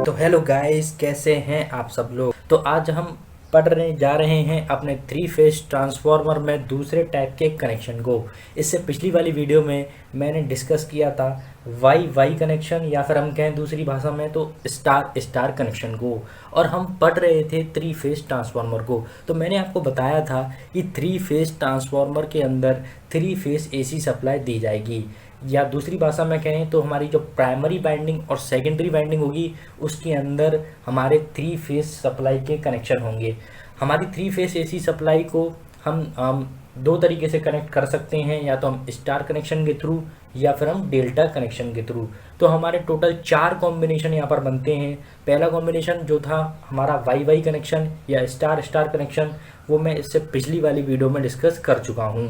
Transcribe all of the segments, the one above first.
तो hello guys, कैसे हैं आप सब लोग। तो आज हम पढ़ने जा रहे हैं अपने थ्री फेज ट्रांसफार्मर में दूसरे टाइप के कनेक्शन को। इससे पिछली वाली वीडियो में मैंने डिस्कस किया था वाई वाई कनेक्शन, या फिर हम कहें दूसरी भाषा में तो स्टार स्टार कनेक्शन को, और हम पढ़ रहे थे थ्री फेज ट्रांसफार्मर को। तो मैंने आपको बताया था कि थ्री फेज ट्रांसफार्मर के अंदर थ्री फेज एसी सप्लाई दी जाएगी, या दूसरी भाषा में कहें तो हमारी जो प्राइमरी वाइंडिंग और सेकेंडरी वाइंडिंग होगी उसके अंदर हमारे थ्री फेस सप्लाई के कनेक्शन होंगे। हमारी थ्री फेस एसी सप्लाई को हम दो तरीके से कनेक्ट कर सकते हैं, या तो हम स्टार कनेक्शन के थ्रू या फिर हम डेल्टा कनेक्शन के थ्रू। तो हमारे टोटल 4 कॉम्बिनेशन यहाँ पर बनते हैं। पहला कॉम्बिनेशन जो था हमारा वाई वाई कनेक्शन या स्टार स्टार कनेक्शन, वो मैं इससे पिछली वाली वीडियो में डिस्कस कर चुका हूँ।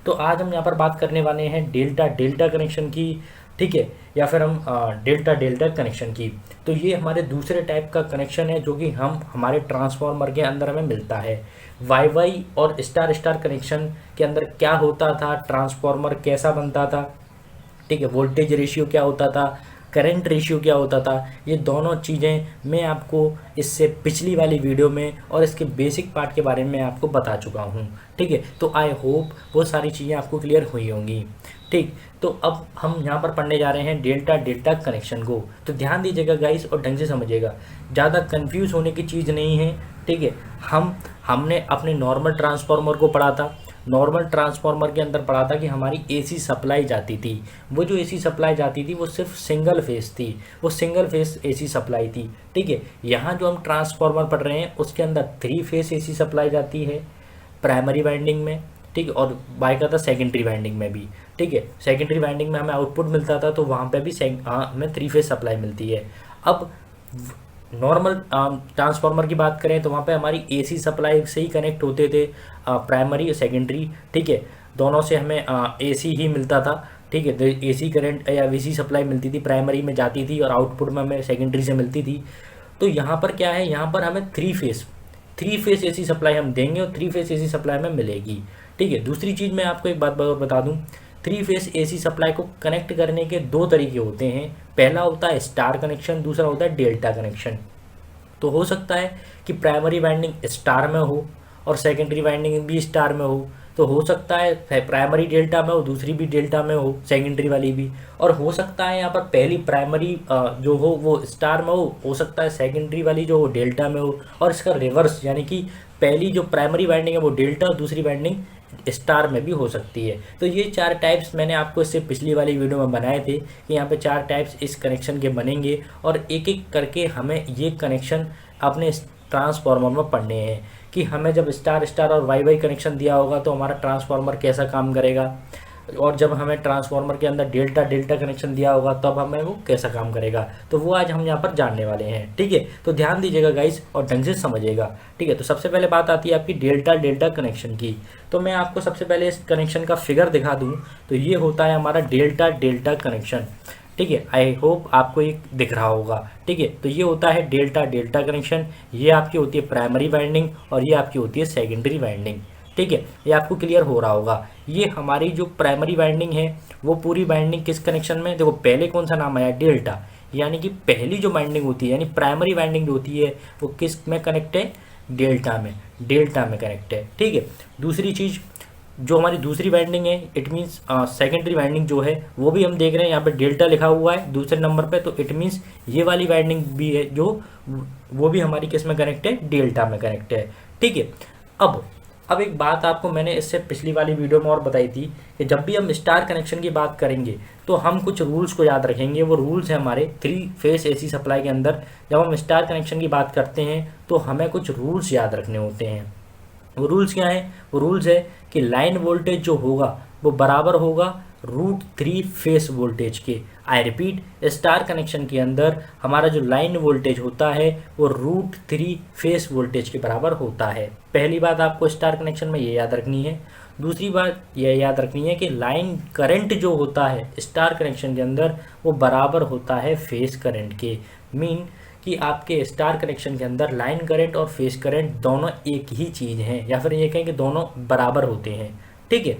तो आज हम यहाँ पर बात करने वाले हैं डेल्टा डेल्टा कनेक्शन की, ठीक है, या फिर हम डेल्टा डेल्टा कनेक्शन की। तो ये हमारे दूसरे टाइप का कनेक्शन है जो कि हमारे ट्रांसफार्मर के अंदर हमें मिलता है। वाई वाई और स्टार स्टार कनेक्शन के अंदर क्या होता था, ट्रांसफार्मर कैसा बनता था, ठीक है, वोल्टेज रेशियो क्या होता था, करंट रेशियो क्या होता था, ये दोनों चीज़ें मैं आपको इससे पिछली वाली वीडियो में और इसके बेसिक पार्ट के बारे में आपको बता चुका हूँ, ठीक है। तो आई होप वो सारी चीज़ें आपको क्लियर हुई होंगी, ठीक। तो अब हम यहाँ पर पढ़ने जा रहे हैं डेल्टा डेल्टा कनेक्शन को। तो ध्यान दीजिएगा गाइस और ढंग से समझिएगा, ज़्यादा कंफ्यूज होने की चीज़ नहीं है, ठीक है। हमने अपने नॉर्मल ट्रांसफार्मर को पढ़ा था। नॉर्मल ट्रांसफार्मर के अंदर पढ़ा था कि हमारी एसी सप्लाई जाती थी। वो जो एसी सप्लाई जाती थी वो सिर्फ सिंगल फेस थी, वो सिंगल फेस एसी सप्लाई थी, ठीक है। यहाँ जो हम ट्रांसफार्मर पढ़ रहे हैं उसके अंदर थ्री फेस एसी सप्लाई जाती है प्राइमरी वाइंडिंग में, ठीक है, और बाकायदा सेकेंडरी वाइंडिंग में भी, ठीक है। सेकेंडरी वाइंडिंग में हमें आउटपुट मिलता था तो वहाँ पे भी हमें थ्री फेस सप्लाई मिलती है। अब नॉर्मल ट्रांसफार्मर की बात करें तो वहाँ पे हमारी एसी सप्लाई से ही कनेक्ट होते थे, प्राइमरी और सेकेंडरी, ठीक है, दोनों से हमें एसी ही मिलता था, ठीक है। तो एसी करंट या वीसी सप्लाई मिलती थी, प्राइमरी में जाती थी और आउटपुट में हमें सेकेंडरी से मिलती थी। तो यहाँ पर क्या है, यहाँ पर हमें थ्री फेस एसी सप्लाई हम देंगे और थ्री फेस एसी सप्लाई में मिलेगी, ठीक है। दूसरी चीज़ मैं आपको एक बात और बता दूँ, थ्री फेस एसी सप्लाई को कनेक्ट करने के दो तरीके होते हैं। पहला होता है स्टार कनेक्शन, दूसरा होता है डेल्टा कनेक्शन। तो हो सकता है कि प्राइमरी वाइंडिंग स्टार में हो और सेकेंडरी वाइंडिंग भी स्टार में हो, तो हो सकता है प्राइमरी डेल्टा में हो, दूसरी भी डेल्टा में हो, सेकेंडरी वाली भी। और हो सकता है यहाँ पर पहली प्राइमरी जो हो वो स्टार में हो सकता है सेकेंडरी वाली जो हो डेल्टा में हो, और इसका रिवर्स, यानी कि पहली जो प्राइमरी वाइंडिंग है वो डेल्टा और दूसरी वाइंडिंग स्टार में भी हो सकती है। तो ये 4 टाइप्स मैंने आपको इससे पिछली वाली वीडियो में बनाए थे कि यहाँ पे 4 टाइप्स इस कनेक्शन के बनेंगे, और एक एक करके हमें ये कनेक्शन अपने ट्रांसफार्मर में पढ़ने हैं कि हमें जब स्टार स्टार और वाई वाई कनेक्शन दिया होगा तो हमारा ट्रांसफार्मर कैसा काम करेगा, और जब हमें ट्रांसफार्मर के अंदर डेल्टा डेल्टा कनेक्शन दिया होगा तब हमें वो कैसा काम करेगा। तो वो आज हम यहाँ पर जानने वाले हैं, ठीक है। तो ध्यान दीजिएगा गाइस और ढंग से समझिएगा, ठीक है। तो सबसे पहले बात आती है आपकी डेल्टा डेल्टा कनेक्शन की। तो मैं आपको सबसे पहले इस कनेक्शन का फिगर दिखा दूँ। तो ये होता है हमारा डेल्टा डेल्टा कनेक्शन, ठीक है। आई होप आपको ये दिख रहा होगा, ठीक है। तो ये होता है डेल्टा डेल्टा कनेक्शन। ये आपकी होती है प्राइमरी वाइंडिंग और ये आपकी होती है सेकेंडरी वाइंडिंग, ठीक है। ये आपको क्लियर हो रहा होगा। ये हमारी जो प्राइमरी वाइंडिंग है वो पूरी वाइंडिंग किस कनेक्शन में, देखो पहले कौन सा नाम आया, डेल्टा, यानी कि पहली जो वाइंडिंग होती है यानी प्राइमरी वाइंडिंग जो होती है वो किस में कनेक्ट है, डेल्टा में कनेक्ट है, ठीक है। दूसरी चीज़ जो हमारी दूसरी वाइंडिंग है, इट मीन्स सेकेंडरी वाइंडिंग जो है वो भी हम देख रहे हैं, यहाँ पे डेल्टा लिखा हुआ है दूसरे नंबर पे, तो इट मीन्स ये वाली वाइंडिंग भी है जो वो भी हमारी किस में कनेक्ट है, डेल्टा में कनेक्ट है, ठीक है। अब एक बात आपको मैंने इससे पिछली वाली वीडियो में और बताई थी कि जब भी हम स्टार कनेक्शन की बात करेंगे तो हम कुछ रूल्स को याद रखेंगे। वो रूल्स हैं हमारे थ्री फेस एसी सप्लाई के अंदर। जब हम स्टार कनेक्शन की बात करते हैं तो हमें कुछ रूल्स याद रखने होते हैं। वो रूल्स क्या हैं, वो रूल्स है कि लाइन वोल्टेज जो होगा वो बराबर होगा √3 फेस वोल्टेज के। आई रिपीट, स्टार कनेक्शन के अंदर हमारा जो लाइन वोल्टेज होता है वो √3 फेस वोल्टेज के बराबर होता है। पहली बात आपको स्टार कनेक्शन में ये याद रखनी है। दूसरी बात यह याद रखनी है कि लाइन करंट जो होता है स्टार कनेक्शन के अंदर वो बराबर होता है फेस करंट के। मीन कि आपके स्टार कनेक्शन के अंदर लाइन करंट और फेस करंट दोनों एक ही चीज़ हैं, या फिर ये कहें कि दोनों बराबर होते हैं, ठीक है।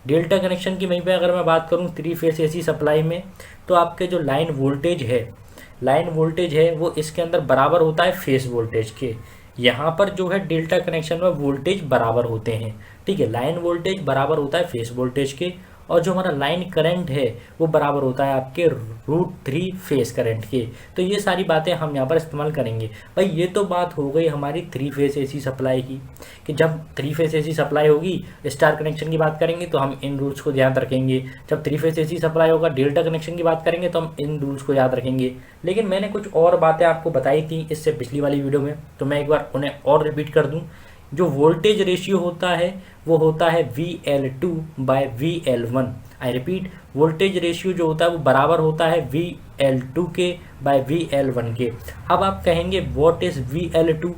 डेल्टा कनेक्शन की वहीं पे अगर मैं बात करूं थ्री फेस एसी सप्लाई में, तो आपके जो लाइन वोल्टेज है लाइन वोल्टेज है वो इसके अंदर बराबर होता है फेस वोल्टेज के। यहाँ पर जो है डेल्टा कनेक्शन में वोल्टेज बराबर होते हैं, ठीक है। लाइन वोल्टेज बराबर होता है फेस वोल्टेज के, और जो हमारा लाइन करंट है वो बराबर होता है आपके √3 फेस करंट के। तो ये सारी बातें हम यहाँ पर इस्तेमाल करेंगे। भाई ये तो बात हो गई हमारी 3 फेस एसी सप्लाई की, कि जब 3 फेस एसी सप्लाई होगी, स्टार कनेक्शन की बात करेंगे तो हम इन रूल्स को ध्यान रखेंगे। जब 3 फेस एसी सप्लाई होगा, डेल्टा कनेक्शन की बात करेंगे तो हम इन रूल्स को याद रखेंगे। लेकिन मैंने कुछ और बातें आपको बताई थी इससे पिछली वाली वीडियो में, तो मैं एक बार उन्हें और रिपीट कर दूँ। जो वोल्टेज रेशियो होता है वो होता है VL2/VL1। I repeat, voltage ratio जो होता है वो बराबर होता है VL2 के बाय VL1 के। अब आप कहेंगे व्हाट इज VL2?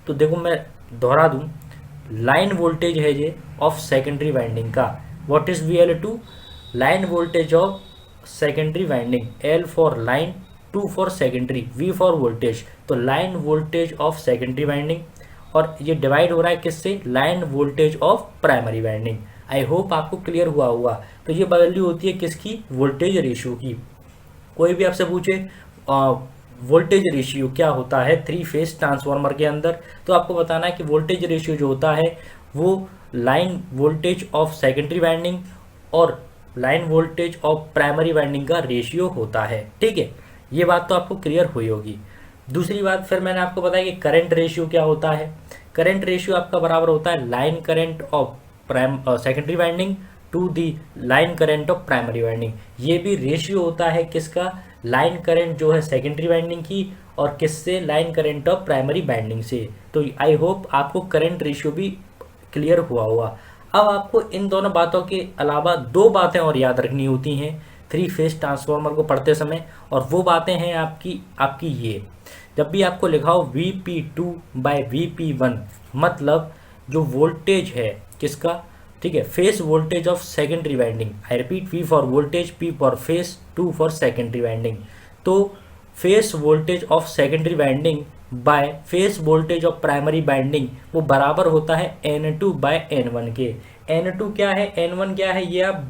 तो देखो मैं दोहरा दूं, लाइन वोल्टेज है ये ऑफ सेकेंडरी वाइंडिंग का। What is VL2? Line voltage of secondary winding. L for line, 2 for secondary, V for voltage. तो line voltage of secondary winding, और ये डिवाइड हो रहा है किससे? Line voltage of primary winding. I hope आपको clear हुआ होगा। तो ये वैल्यू होती है किसकी? वोल्टेज रेशियो की। कोई भी आपसे पूछे वोल्टेज रेशियो क्या होता है 3 फेस ट्रांसफार्मर के अंदर, तो आपको बताना है कि वोल्टेज रेशियो जो होता है वो line voltage of secondary winding और line voltage of primary winding का रेशियो होता है, ठीक है। ये बात तो आपको क्लियर हुई होगी। दूसरी बात फिर मैंने आपको बताया कि करंट रेशियो क्या होता है। करंट रेशियो आपका बराबर होता है line current of secondary winding to the line current of primary winding. ये भी रेशियो होता है किसका? लाइन करंट जो है सेकेंडरी वाइंडिंग की, और किससे? Line current of primary winding से। तो आई होप आपको करंट रेशियो भी क्लियर हुआ होगा। अब आपको इन दोनों बातों के अलावा 2 बातें और याद रखनी होती हैं 3 फेस ट्रांसफार्मर को पढ़ते समय, और वो बातें हैं आपकी ये। जब भी आपको लिखा हो VP2/VP1, मतलब जो वोल्टेज है किसका? ठीक है, phase voltage of secondary winding. I repeat, V for voltage, P for phase, 2 for secondary winding. तो phase voltage of secondary winding by phase voltage of primary winding वो बराबर होता है N2/N1 के। N2 क्या है, N1 क्या है, ये आप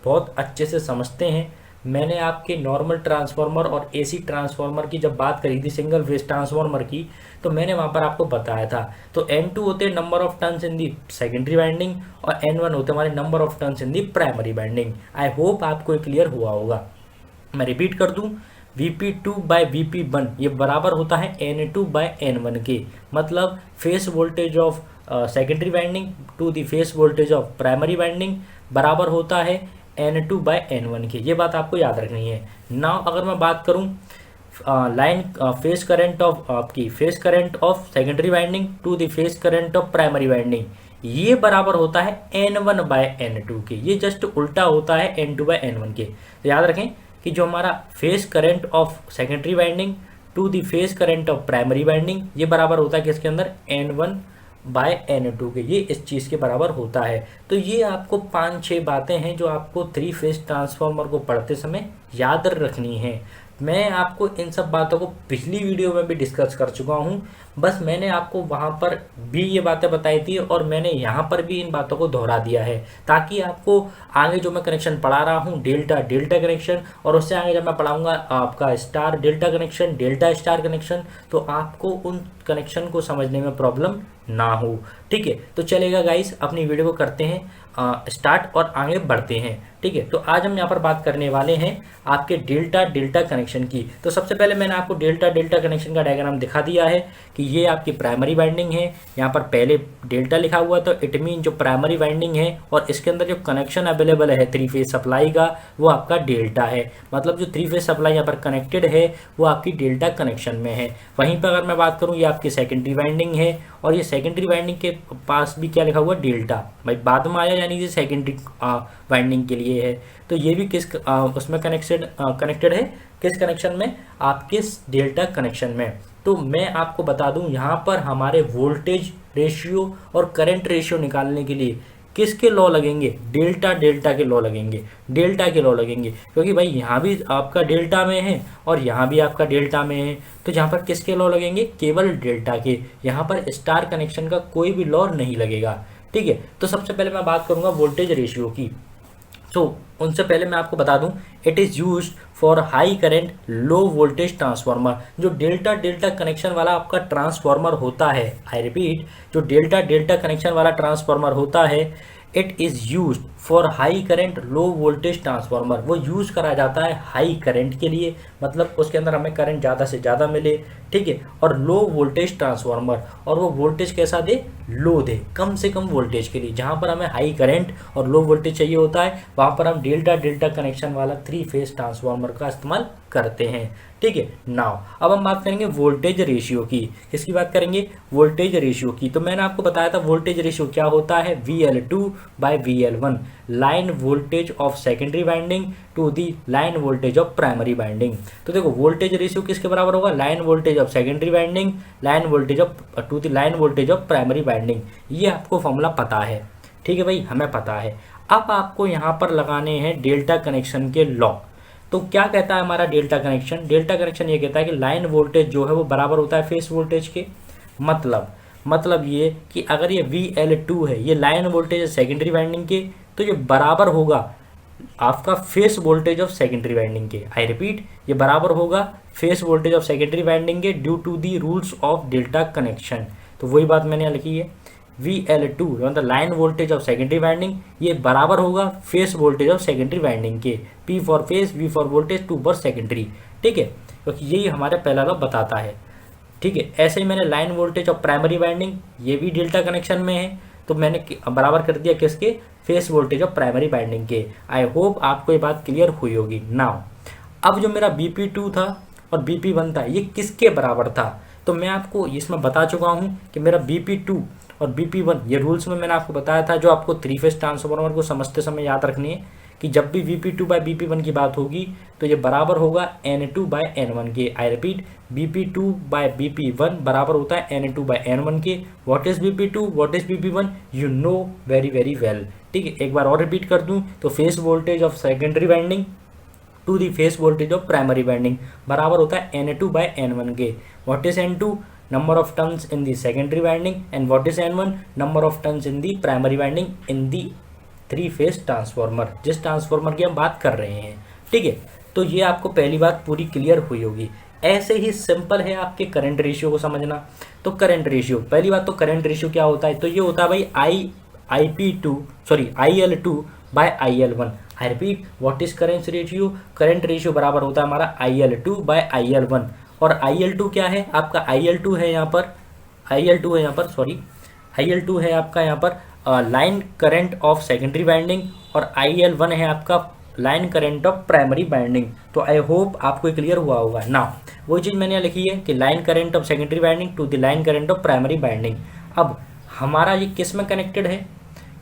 बहुत अच्छे से समझते हैं। मैंने आपके नॉर्मल ट्रांसफार्मर और AC ट्रांसफार्मर की जब बात करी थी, सिंगल फेस ट्रांसफार्मर की, तो मैंने वहाँ पर आपको बताया था। तो N2 होते हैं number of turns in the secondary winding, और N1 होते हैं हमारे number of turns in the primary winding. I hope आपको क्लियर हुआ होगा। मैं रिपीट कर दूँ, VP2/VP1 ये बराबर होता है N2/N1 के। मतलब phase voltage of secondary winding to the phase voltage of primary winding बराबर होता है N2/N1 के। ये बात आपको याद रखनी है। नाउ अगर मैं बात करूं लाइन फेस करंट ऑफ आपकी phase current of secondary winding to the phase current of primary winding, ये बराबर होता है N1/N2 के। ये जस्ट उल्टा होता है N2/N1 के। तो याद रखें कि जो हमारा phase current of secondary winding to the phase current of primary winding, ये बराबर होता है किसके अंदर? N1/N2 के। ये इस चीज़ के बराबर होता है। तो ये आपको 5-6 बातें हैं जो आपको 3 फेस ट्रांसफार्मर को पढ़ते समय याद रखनी है। मैं आपको इन सब बातों को पिछली वीडियो में भी डिस्कस कर चुका हूँ, बस मैंने आपको वहाँ पर भी ये बातें बताई थी और मैंने यहाँ पर भी इन बातों को दोहरा दिया है, ताकि आपको आगे जो मैं कनेक्शन पढ़ा रहा हूँ डेल्टा कनेक्शन, और उससे आगे जब मैं पढ़ाऊँगा आपका star delta connection, delta star connection, तो आपको उन कनेक्शन को समझने में प्रॉब्लम ना हो। ठीक है, तो चलेगा गाइस, अपनी वीडियो को करते हैं स्टार्ट और आगे बढ़ते हैं। ठीक है, तो आज हम यहाँ पर बात करने वाले हैं आपके डेल्टा कनेक्शन की। तो सबसे पहले मैंने आपको डेल्टा कनेक्शन का डायग्राम दिखा दिया है कि ये आपकी प्राइमरी वाइंडिंग है। यहाँ पर पहले डेल्टा लिखा हुआ, तो इट मीन जो प्राइमरी वाइंडिंग है और इसके अंदर जो कनेक्शन अवेलेबल है 3 फेज सप्लाई का, वो आपका डेल्टा है। मतलब जो 3 फेज सप्लाई यहाँ पर कनेक्टेड है वो आपकी डेल्टा कनेक्शन में है। वहीं पर अगर मैं बात करूँ, ये आपकी सेकेंडरी वाइंडिंग है, और ये सेकेंडरी वाइंडिंग के पास भी क्या लिखा हुआ? डेल्टा। भाई बाद में आया, यानी कि सेकेंडरी वाइंडिंग के लिए है। तो ये भी किस उसमें कनेक्टेड है, किस कनेक्शन में? आपके डेल्टा कनेक्शन में। तो मैं आपको बता दूं, यहाँ पर हमारे वोल्टेज रेशियो और करंट रेशियो निकालने के लिए किसके लॉ लगेंगे? डेल्टा के लॉ लगेंगे, डेल्टा के लॉ लगेंगे, क्योंकि भाई यहाँ भी आपका डेल्टा में है और यहाँ भी आपका डेल्टा में है। तो यहाँ पर किसके लॉ लगेंगे? केवल डेल्टा के। यहाँ पर स्टार कनेक्शन का कोई भी लॉ नहीं लगेगा। ठीक है, तो सबसे पहले मैं बात करूँगा वोल्टेज रेशियो की। तो उनसे पहले मैं आपको बता दूं, it is used for high current low voltage transformer. जो डेल्टा डेल्टा कनेक्शन वाला आपका ट्रांसफार्मर होता है, आई रिपीट, जो डेल्टा डेल्टा कनेक्शन वाला ट्रांसफार्मर होता है, it is use for high current low voltage transformer. वो यूज़ करा जाता है हाई करंट के लिए, मतलब उसके अंदर हमें करंट ज़्यादा से ज़्यादा मिले, ठीक है। और लो वोल्टेज ट्रांसफार्मर, और वो वोल्टेज कैसा दे, लो दे, कम से कम वोल्टेज के लिए। जहाँ पर हमें हाई करंट और लो वोल्टेज चाहिए होता है, वहाँ पर हम डेल्टा डेल्टा कनेक्शन वाला 3 फेज ट्रांसफार्मर का इस्तेमाल करते हैं, ठीक है। नाउ अब हम बात करेंगे वोल्टेज रेशियो की। किसकी बात करेंगे, वोल्टेज रेशियो की। तो मैंने आपको बताया था वोल्टेज रेशियो क्या होता है, VL2/VL1, line voltage of secondary winding to the line voltage of primary winding. तो देखो वोल्टेज रेशियो किसके बराबर होगा, line voltage of secondary winding line voltage of to the line voltage of primary winding. ये आपको फॉर्मूला पता है, ठीक है भाई, हमें पता है। अब आपको यहाँ पर लगाने हैं डेल्टा कनेक्शन के लॉ। तो क्या कहता है हमारा डेल्टा कनेक्शन, डेल्टा कनेक्शन ये कहता है कि लाइन वोल्टेज जो है वो बराबर होता है फेस वोल्टेज के। मतलब ये कि अगर ये VL2 है, ये लाइन वोल्टेज है सेकेंडरी वाइंडिंग के, तो ये बराबर होगा आपका phase voltage of secondary winding के। आई रिपीट, ये बराबर होगा phase voltage of secondary winding के due to the rules of delta connection. तो वही बात मैंने यहाँ लिखी है, VL2 मतलब line voltage of secondary winding, ये बराबर होगा phase voltage of secondary winding के। P for phase, V for voltage, 2 for secondary, ठीक है, क्योंकि यही हमारे पहला लॉ बताता है, ठीक है। ऐसे ही मैंने line voltage of primary winding, ये भी डेल्टा कनेक्शन में है, तो मैंने बराबर कर दिया किसके, phase voltage of primary winding के। आई होप आपको ये बात क्लियर हुई होगी। नाउ अब जो मेरा BP2 था और BP1 था, ये किसके बराबर था, तो मैं आपको इसमें बता चुका हूँ कि मेरा BP2 और BP1, ये रूल्स में मैंने आपको बताया था, जो आपको 3 फेज ट्रांसफार्मर को समझते समय याद रखनी है कि जब भी BP2/BP1 की बात होगी तो ये बराबर होगा N2/N1 के। आई रिपीट, BP2/BP1 बराबर होता है N2/N1 के। What is BP2, what is BP1, you know very very well, ठीक है। एक बार और रिपीट कर दूं तो phase voltage of secondary winding to the phase voltage of primary winding बराबर होता है N2/N1 के। What is N2, number of turns in the secondary winding, and what is N1, number of turns in the primary winding in the 3 phase transformer, जिस transformer की हम बात कर रहे हैं, ठीक है। तो ये आपको पहली बात पूरी क्लियर हुई होगी। ऐसे ही सिंपल है आपके करंट रेशियो को समझना। तो करंट रेशियो, पहली बात तो करंट रेशियो क्या होता है, तो ये होता है भाई IL2/IL1। I repeat, what is current ratio, current ratio बराबर होता है हमारा IL2/IL1। और IL2 क्या है आपका, IL2 है यहाँ पर IL2 है आपका यहाँ पर line current of secondary winding, और IL1 है आपका line current of primary winding. तो आई होप आपको क्लियर हुआ होगा ना। वही चीज़ मैंने लिखी है कि line current of secondary winding to the line current of primary winding. अब हमारा ये किस में कनेक्टेड है,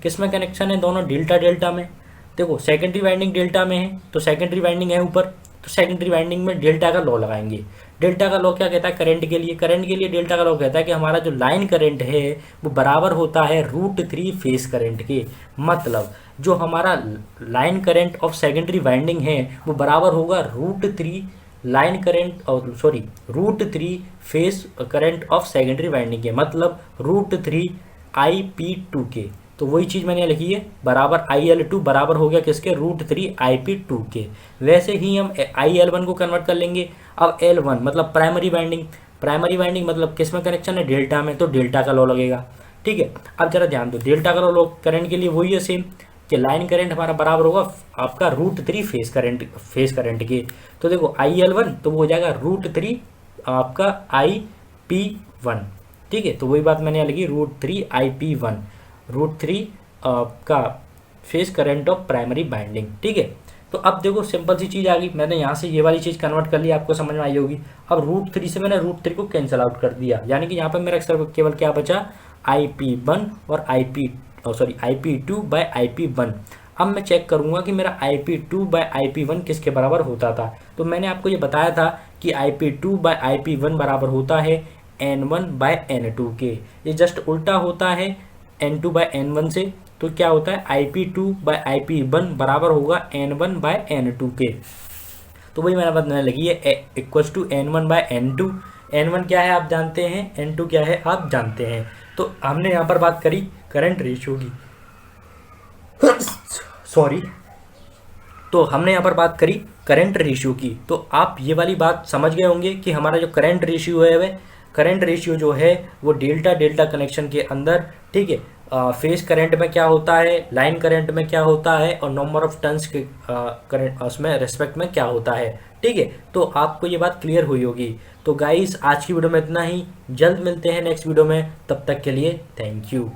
किस में कनेक्शन है, दोनों डेल्टा डेल्टा में। देखो सेकेंडरी वाइंडिंग डेल्टा में है, तो सेकेंडरी वाइंडिंग है ऊपर, तो सेकेंडरी वाइंडिंग में डेल्टा का लॉ लगाएंगे। डेल्टा का लॉ क्या कहता है, करंट के लिए डेल्टा का लॉ कहता है कि हमारा जो लाइन करंट है वो बराबर होता है √3 फेस करंट के। मतलब जो हमारा line current of secondary winding है वो बराबर होगा √3 लाइन करंट और √3 face current of secondary winding के, मतलब √3 IP2 के। तो वही चीज़ मैंने लिखी है, बराबर IL2 बराबर हो गया किसके, √3 IP2 के। वैसे ही हम IL1 को कन्वर्ट कर लेंगे। अब L1 मतलब प्राइमरी वाइंडिंग मतलब किस में कनेक्शन है, डेल्टा में, तो डेल्टा का लॉ लगेगा, ठीक है। अब जरा ध्यान दो, डेल्टा का लॉ करंट के लिए वही है सेम, कि लाइन करंट हमारा बराबर होगा आपका √3 फेस करंट के। तो देखो IL1 तो वो हो जाएगा √3 आपका IP1, ठीक है। तो वही बात मैंने लिखी, √3 IP1, √3 का face current of primary winding, ठीक है। तो अब देखो सिंपल सी चीज़ आ गई, मैंने यहाँ से ये वाली चीज़ कन्वर्ट कर ली, आपको समझ में आई होगी। अब √3 से मैंने √3 को कैंसिल आउट कर दिया, यानी कि यहाँ पर मेरा केवल क्या बचा, IP1 और IP2/IP1। अब मैं चेक करूँगा कि मेरा IP2/IP1 किसके बराबर होता था। तो मैंने आपको ये बताया था कि IP2/IP1 बराबर होता है N1/N2 के। ये जस्ट उल्टा होता है N2/N1 से। तो क्या होता है, IP2/IP1 बराबर होगा N1/N2 के। तो वही मैंने बताने लगी है, इक्वल्स टू N1/N2। N1 क्या है आप जानते हैं, N2 क्या है आप जानते हैं। तो हमने यहाँ पर बात करी करंट रेशियो की। सॉरी, तो हमने यहाँ पर बात करी करंट रेशियो की, तो आप ये वाली बात समझ गए होंगे कि हमारा जो करंट रेशियो है वह करंट रेशियो जो है वो डेल्टा डेल्टा कनेक्शन के अंदर, ठीक है, फेज करंट में क्या होता है, लाइन करंट में क्या होता है और नंबर ऑफ टर्न्स के करंट उसमें रेस्पेक्ट में क्या होता है। ठीक है, तो आपको ये बात क्लियर हुई होगी। तो गाइस आज की वीडियो में इतना ही, जल्द मिलते हैं नेक्स्ट वीडियो में, तब तक के लिए थैंक यू।